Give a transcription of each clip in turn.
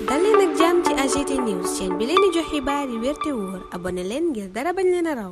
dal leen ak jàmm ci AGT News chaîne bi leen di jox xibaar yi wér te wóor abonné leen ngir dara bañ leen a raw.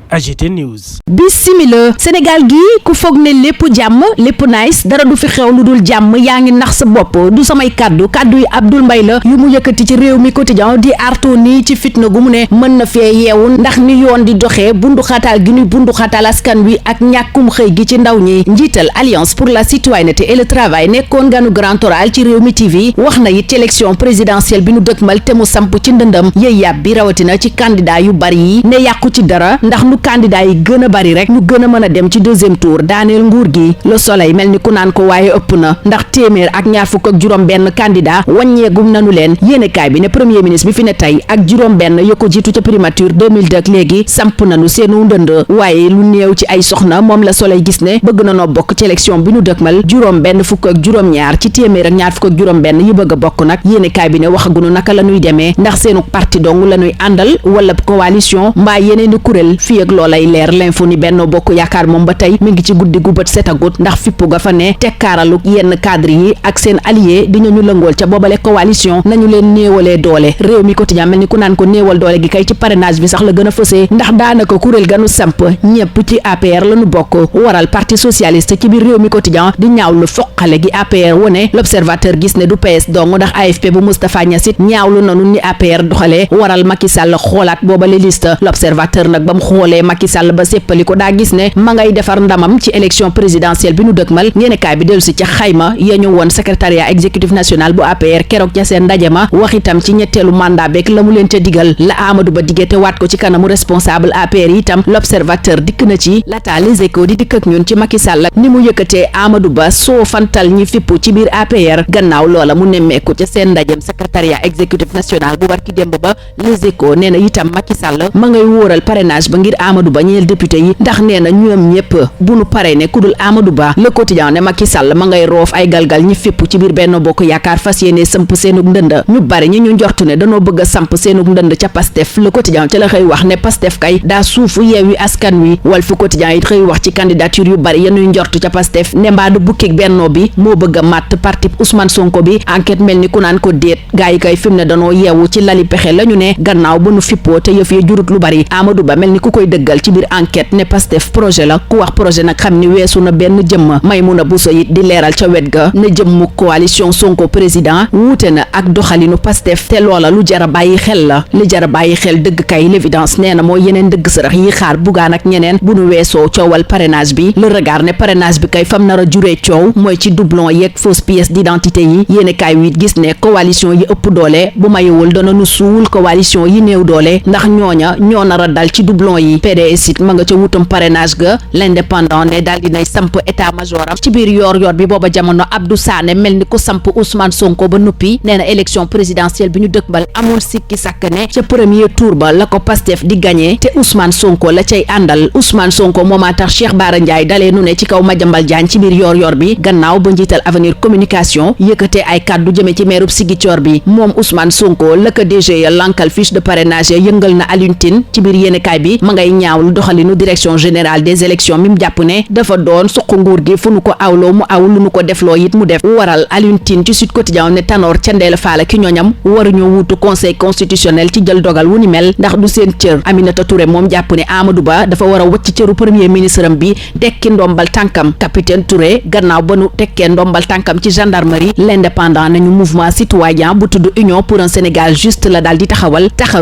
AGT News. Bismillah Sénégal gi ku foog ne lépp jàmm lépp nice dara du fi xew lu dul jàmm yaa ngi nax sa bopp du samay kàddu yi Abdoul Mbaye la yu mu yëkkati ci réew mi quotidien di artu nii ci fitna gu mu ne mën na fee yeewu ndax ni yoon di doxee bunduxataal gi ñuy bunduxataal askan wi ak ñàkkum xëy gi ci ndaw ñi. Njiital Alliance pour la citoyenneté et le travail nekkoon ganu Grand Oral ci réew mi TV wax na it ci élection présidentielle bi nu dëkkmal te mu samp ci ndëndam yëy yàb bi rawatina ci candidat yu bari yi ne yàqu ci dara ndax candidat yi gën a bari rek ñu gën a mën a dem ci deuxième tour daaneel nguur gi. Le Soleil mel ni ku naan ko waaye ëpp na ndax téeméer ak ñaar fukk ak juróom benn candidat wàññeegum nanu leen yéenekaay bi ne premier ministre bi fi ne tey ak juróom benn ya ko jiitu ca primature 2002 léegi samp nanu seenu ndënd waaye lu néew ci ay soxna moom la Soleil gis ne bëgg na noo bokk ci élection bi nu dëkkmal juróom benn fukk ak juróom ñaar ci téeméer ak ñaar fukk ak juróom benn yi bëgg a bokk nag yéenekaay bi ne waxagunu naka la ñuy demee ndax seenu parti dong la ñuy àndal wala coalition mbaa yeneeni kuréel fii ak loolay leer l'info ni Benno Bokk Yaakaar moom ba tey mi ngi ci guddi gu bët setagut ndax fippu ga fa ne tekkaaralu yenn cadre yi ak seen allié di ñu lëngool ca boobale coalition nañu leen néewalee doole réew mi quotidien mel ni ku naan ko néewal doole gi kay ci parrainage bi sax la gën a fësee ndax daanaka kuréel ganu samp ñépp ci APR lañu bokk waral parti socialiste ci biir réew mi quotidien di ñaawlu foqale gi APR wone l'observateur gis ne du PS dong ndax AFP bu Moustapha Niasse it ñaawlu nanu ni APR doxalee waral Macky Sall xoolaat boobale liste l'observateur nag ba mu xoolee Macky Sall ba séppali ko daa gis ne ma ngay defar ndamam ci élection présidentielle bi nu dëkkmal yéenekaay bi dellu si ca xayma ya ñu woon secrétariat exécutif national bu APR keroog ca seen ndaje ma wax itam ci ñetteelu mandat beeg la mu leen ca digal la Amadou Ba diggee te waat ko ci kanamu responsable APR yi itam l'observateur dikk na ci laata Les Échos di dikk ak ñun ci Macky Sall ni mu yëkkatee Amadou Ba soo fantal ñi fippu ci biir APR gannaaw loola mu nemmeeku ca seen ndajem secrétariat exécutif national bu barki démb ba Les Échos nee na itam Macky Sall ma ngay wóoral parrainage ba ngir Amadou Ba ñeel député yi ndax nee na ñoom ñëpp bu nu paree ne ku dul Amadou Ba Le Quotidien ne Macky Sall ma ngay roof ay galgal ñi fépp ci biir Benno Bokk Yaakaar fas yéene samp seenug ndënd ñu bari ñi ñu njortu ne danoo bëgg a samp seenug ndënd ca Pastef Le Quotidien ca la xëy wax ne Pastef kay daa suufu Yewwi Askan Wi Walf Quotidien it xëy wax ci candidature yu bari yenuy njortu ca Pastef ne mbaadu bukkik Benno bi moo bëgg a màtt parti Ousmane Sonko bi enquête mel ni ku naan ko déet gaa yi kay fi mu ne danoo yeewu ci lali pexe la ñu ne gannaaw ba nu fippoo te yëf yi jurut lu bari Amadou Ba mel ni ku koy dëggal ci biir enquête ne Pastef projet la ku wax projet nag xam ni weesu na benn jëmm Maimouna Bousso it di leeral ca wet ga ne jëmmu coalition Sonko président wuute na ak doxalinu Pastef te loola lu jara bàyyi xel la li jara bàyyi xel dëgg kay l'évidence nee na mooy yeneen dëgg sërëx yi xaar Bougane ak ñeneen bu nu weesoo coowal parrainage bi le regard ne parrainage bi kay fam nar a juree coow mooy ci doublon yeeg fausse pièce d'identité yi yéene kaay wi gis ne coalition yi ëpp doole bu mayewul dana nu suul coalition yi néew doole ndax ñooña ñoo nar a dal ci doublon yi PDS it ma nga ca wutum parrainage ga l'indépendant ne daal dinay samp état major am ci biir yoor bi booba jamono Abdou Sané mel ni ku samp Ousmane Sonko ba noppi nee na élection présidentielle bi ñu dëkkmal amul sikki sàkk ne ca premier tour ba la ko Pastef di gagné te Ousmane Sonko la cay àndal Ousmane Sonko moomaa tax Cheikh Bara Ndiaye dalee nu ne ci kaw Madiambal Diagne ci biir yoor bi gannaaw ba njiital avenir communication yëkkatee ay kàddu jëme ci meerub Ziguinchor bi moom Ousmane Sonko la ko DG ya lankal fiche de parrainage yëngal na Alioune Tine ci biir yéenekaay bi ma ngay ñaawlu doxalinu direction générale des élections mi mu jàpp ne dafa doon suq nguur gi fu nu ko awloo mu aw lu nu ko defloo it mu def waral Alioune Tine ci Sud Quotidien ne Tanor Thiendella Fall ki ñooñam waruñoo wuutu conseil constitutionnel ci jël dogal wu ni mel ndax du seen cër Aminata Touré moom jàpp ne Amadou Ba dafa war a wacc cëru premier ministre am bi tekki ndombal tànkam capitaine Touré gannaaw ba nu tekkee ndombal tànkam ci gendarmerie l'indépendant nañu mouvement citoyen bu tudd Union pour un Sénégal juste la daal di taxaw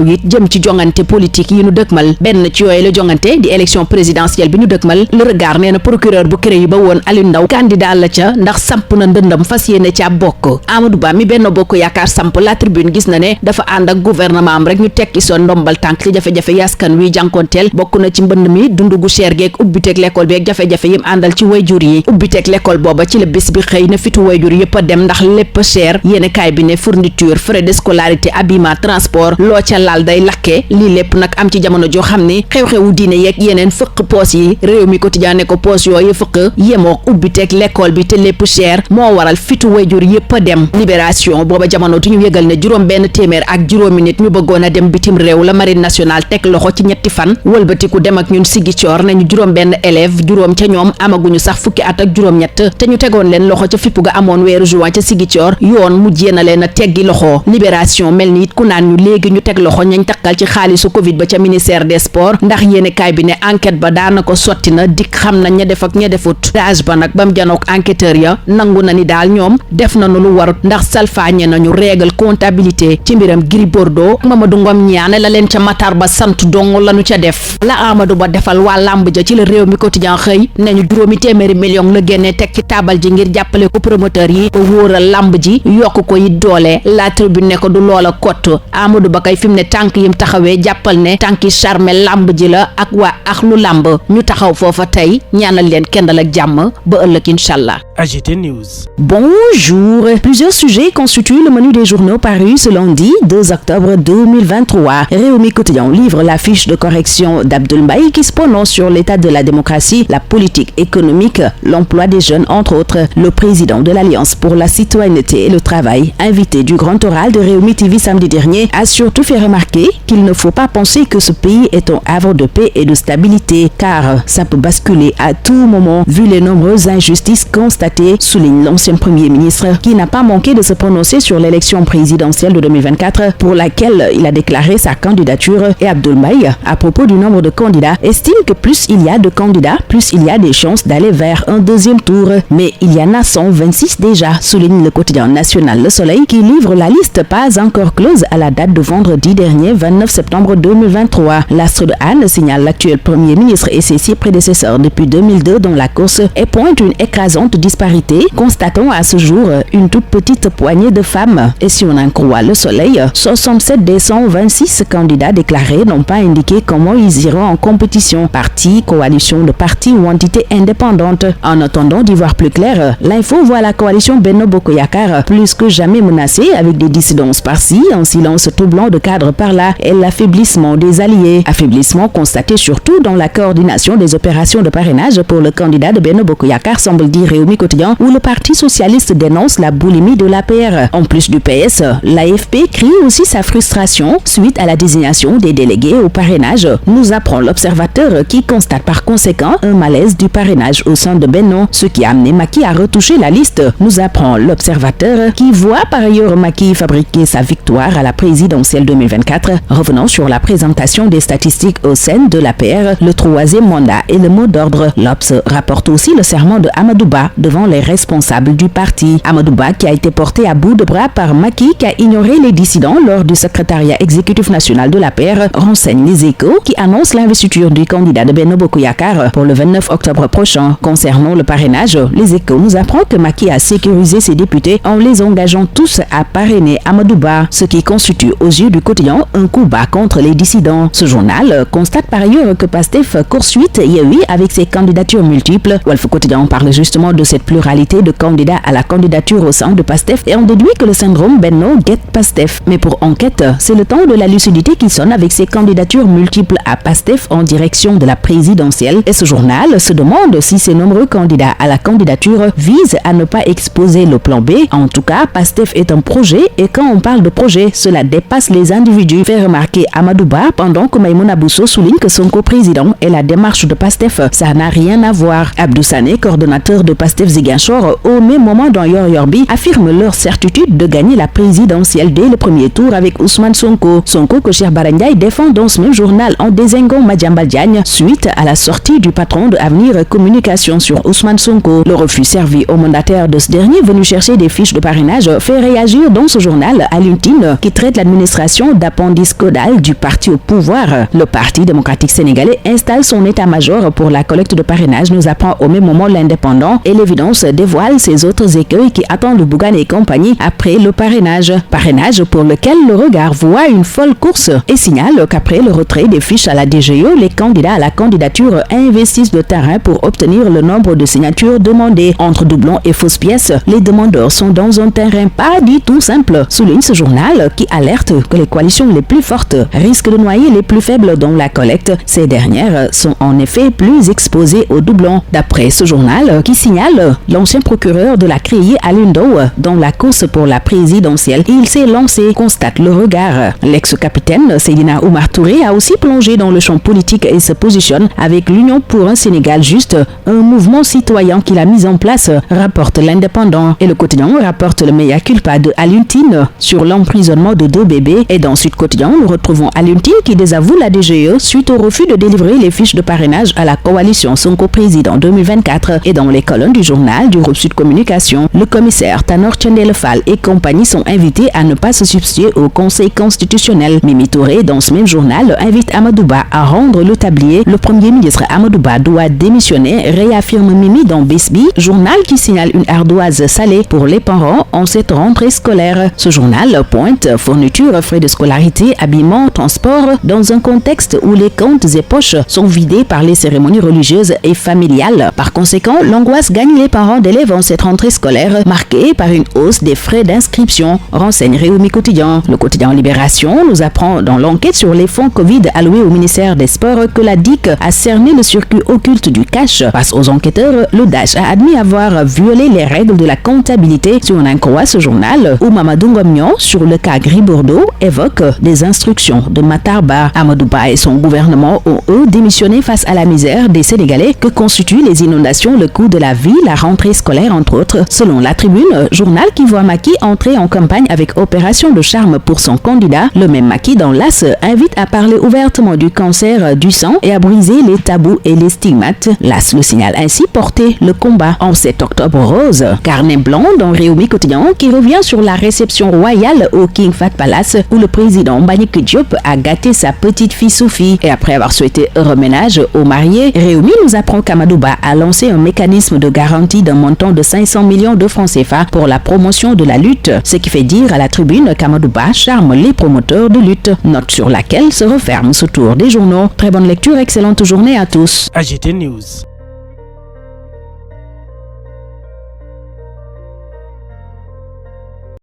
it jëm ci jongante politique yi nu dëkkmal benn ci yooyu la jongante di élection présidentielle bi ñu dëkkmal le regard nee na procureur bu CREI ba woon Aliou Ndao candidat la ca ndax samp na ndëndam fas yéene ca bokk Amadou Ba mi Benno Bokk Yaakaar samp la tribune gis na ne dafa ànd ak gouvernement am rek ñu tekki son ndombal tànk ci jafe-jafe yaskan wi jànkonteel bokk na ci mbënd mi dundu gu cher geeg ubbiteeg l'école bi ak jafe-jafe yim àndal ci wayjur yi ubbiteeg l'école booba ci la bés bi xëy na fitu wayjur yëpp a dem ndax lépp cher yéene kaay bi ne fourniture frais de scolarité habillement transport loo ca laal day lakke lii lépp nag am ci jamono joo xam ni xew-xewu diine yeeg yeneen fëq poos yi. réew mi quotidien ne ko poos yooyu fëq yemook ubbiteeg l'école bi te lépp cher moo waral fitu wayjur yépp a dem. libération booba jamono ti ñu yëgal ne juróom benn téeméer ak juróomi nit ñu bëggoon a dem bitim réew la marine nationale teg loxo ci ñetti fan wëlbatiku dem ak ñun Sigicoor nañu juróom benn élève juróom ca ñoom amaguñu sax fukki at ak juróom ñett te ñu tegoon leen loxo ca fippu ga amoon weeru juin ca Sigicoor yoon mujjee na leen a teggi loxo. libération mel ni it ku naan ñu léegi ñu teg loxo ñañ takkal ci xaalisu covid ba ca ministère des sports ndax yéenekaay bi ne enquête ba daana ko sotti na dik xam na ña def ak ña defut dage ba nag bam janook enquêteur ya nangu na ni daal ñoom def nañu lu warut ndax salfaañe nañu règle comptabilité ci mbiram Gris Bordeaux Mamadou Ngom ñaane la leen ca Matar Ba sant dong lañu ca def la Amadou Ba defal waa làmb ja ci la réew mi quotidien xëy nañu juróomi téeméeri million la génnee teg ci taabal ji ngir jàppale ko promoteur yi ba wóoral làmb ji yokk ko it doole la tribune ne ko du loola kott Amadou Ba kay fi mu ne tànk yim taxawee jàppal ne tànki charme làmb ji la ak waa axlu làmb ñu taxaw foofa tey ñaanal leen kendal ak jàmm ba ëllëg inchallah. AGT News. Bonjour. Plusieurs sujets constituent le menu des journaux parus ce lundi 2 octobre 2023. Réumi Quotidien livre la fiche de correction d'Abdoul Mbaye qui se prononce sur l'état de la démocratie, la politique économique, l'emploi des jeunes, entre autres. Le président de l'Alliance pour la citoyenneté et le travail, invité du grand oral de Réumi TV samedi dernier, a surtout fait remarquer qu'il ne faut pas penser que ce pays est un havre de paix et de stabilité, car ça peut basculer à tout moment vu les nombreuses injustices constatées, souligne l'ancien premier ministre qui n'a pas manqué de se prononcer sur l'élection présidentielle de 2024 pour laquelle il a déclaré sa candidature. Et Abdoul Mbaye, à propos du nombre de candidats, estime que plus il y a de candidats, plus il y a des chances d'aller vers un deuxième tour. Mais il y en a 126 déjà, souligne le quotidien national Le Soleil qui livre la liste pas encore close à la date de vendredi dernier 29 septembre 2023. L'astre de Anne signale l'actuel premier ministre et ses 6 prédécesseurs depuis 2002 dans la course et pointe une écrasante disparité, constatant à ce jour une toute petite poignée de femmes. Et si on en croit Le Soleil, 67 des 126 candidats déclarés n'ont pas indiqué comment ils iront en compétition, parti, coalition de partis ou entité indépendante. En attendant d'y voir plus clair, l'info voit la coalition Benno Bokk Yakaar plus que jamais menacée avec des dissidences par-ci, un silence tout blanc de cadres par-là et l'affaiblissement des alliés. Affaiblissement constaté surtout dans la coordination des opérations de parrainage pour le candidat de Benno Bokk Yakaar, semble dire Réumi Quotidien, où le Parti socialiste dénonce la boulimie de l'APR. En plus du PS, l'AFP crie aussi sa frustration suite à la désignation des délégués au parrainage, nous apprend l'Observateur qui constate par conséquent un malaise du parrainage au sein de Benno, ce qui a amené Macky à retoucher la liste, nous apprend l'Observateur qui voit par ailleurs Macky fabriquer sa victoire à la présidentielle 2024. Revenons sur la présentation des statistiques au sein de l'APR, le 3e mandat et le mot d'ordre. L'Obs rapporte aussi le serment de Amadou Ba devant les responsables du parti. Amadou Ba qui a été porté à bout de bras par Macky qui a ignoré les dissidents lors du secrétariat exécutif national de l'APR, renseigne Les Échos qui annonce l'investiture du candidat de Benno Bokk Yakaar pour le 29 octobre prochain. Concernant le parrainage, Les Échos nous apprend que Macky a sécurisé ses députés en les engageant tous à parrainer Amadou Ba, ce qui constitue aux yeux du quotidien un coup bas contre les dissidents. Ce journal constate par ailleurs que Pastef court suite Yewwi avec ses candidatures multiples. Walf Quotidien parle justement de cette pluralité de candidats à la candidature au sein de Pastef et on déduit que le syndrome Benno guette Pastef. Mais pour enquête, c'est le temps de la lucidité qui sonne avec ces candidatures multiples à Pastef en direction de la présidentielle. Et ce journal se demande si ces nombreux candidats à la candidature visent à ne pas exposer le plan B. En tout cas, Pastef est un projet et quand on parle de projet, cela dépasse les individus, fait remarquer Amadou Ba pendant que Maïmouna Bousso souligne que son coprésident et la démarche de Pastef, ça n'a rien à voir. Abdou Sané, coordonnateur de Pastef Ziguinchor, au même moment dans Yor Yorbi, affirme leur certitude de gagner la présidentielle dès le premier tour avec Ousmane Sonko. Sonko que Cheikh Bara Ndiaye défend dans ce même journal en désignant Madiambal Diagne suite à la sortie du patron de Avenir Communication sur Ousmane Sonko. Le refus servi au mandataire de ce dernier venu chercher des fiches de parrainage fait réagir dans ce journal Alioune Tine qui traite l'administration d'appendice caudal du parti au pouvoir. Le Parti démocratique sénégalais installe son état-major pour la collecte de parrainage, nous apprend au même moment l'Indépendant, et l'évidence dévoile ses autres écueils qui attendent Bougane et compagnie après le parrainage. Parrainage pour lequel le regard voit une folle course et signale qu'après le retrait des fiches à la DGE, les candidats à la candidature investissent le terrain pour obtenir le nombre de signatures demandées. Entre doublons et fausses pièces, les demandeurs sont dans un terrain pas du tout simple, souligne ce journal qui alerte que les coalitions les plus fortes risquent de noyer les plus faibles dans la collecte. Ces dernières sont en effet plus exposées aux doublons. D'après ce journal qui signale l'ancien procureur de la CREI Alioune Ndao dans la course pour la présidentielle, il s'est lancé, constate le regard. L'ex-capitaine Seydina Oumar Touré a aussi plongé dans le champ politique et se positionne avec l'Union pour un Sénégal juste, un mouvement citoyen qu'il a mis en place, rapporte l'Indépendant. Et le quotidien rapporte le mea culpa de Alioune Tine sur l'emprisonnement de 2 bébés. Et dans Sud Quotidien, nous retrouvons Alioune Tine qui désavoue la DGE suite au refus de délivrer les fiches de parrainage à la coalition Sonko Président 2024. Et dans les colonnes du journal du groupe Sud Communication, le commissaire Tanor Thiendella Fall et compagnie sont invités à ne pas se substituer au Conseil constitutionnel. Mimi Touré, dans ce même journal, invite Amadou Ba à rendre le tablier. Le premier ministre Amadou Ba doit démissionner, réaffirme Mimi dans Bisbi, journal qui signale une ardoise salée pour les parents en cette rentrée scolaire. Ce journal pointe fourniture, frais de scolarité, habillement, transport, dans un contexte où les comptes et poches sont vidés par les cérémonies religieuses et familiales. Par conséquent, l'angoisse gagne les parents d'élèves en cette rentrée scolaire, marquée par une hausse des frais d'inscription, renseigne Réumi Quotidien. Le quotidien Libération nous apprend dans l'enquête sur les fonds Covid alloués au ministère des Sports que la DIC a cerné le circuit occulte du cash. Face aux enquêteurs, le DASH a admis avoir violé les règles de la comptabilité. Si on en croit ce journal, où Mamadou Ngomnion, sur le cas Gris-Bordeaux, évoque des instructions de Matarba. Amadou Ba et son gouvernement ont eux démissionné face à la misère des Sénégalais que constituent les inondations, le coût de la vie, la rentrée scolaire entre autres. Selon La Tribune, journal qui voit Macky entrer en campagne avec opération de charme pour son candidat, le même Macky dans l'As invite à parler ouvertement du cancer du sang et à briser les tabous et les stigmates. L'As le signale ainsi porter le combat en 7 octobre rose. Carnet blanc dans Réumi Quotidien qui revient sur la réception royale au King Fahd Palace où le président Mbagnick Diop a gâté sa petite fille Sophie. Et après avoir souhaité reménage aux mariés, Réumi nous apprend qu'Amadou Ba a lancé un mécanisme de garantie d'un montant de 500 millions de francs CFA pour la promotion de la lutte. Ce qui fait dire à La Tribune qu'Amadou Ba charme les promoteurs de lutte. Note sur laquelle se referme ce tour des journaux. Très bonne lecture, excellente journée à tous. AGT News.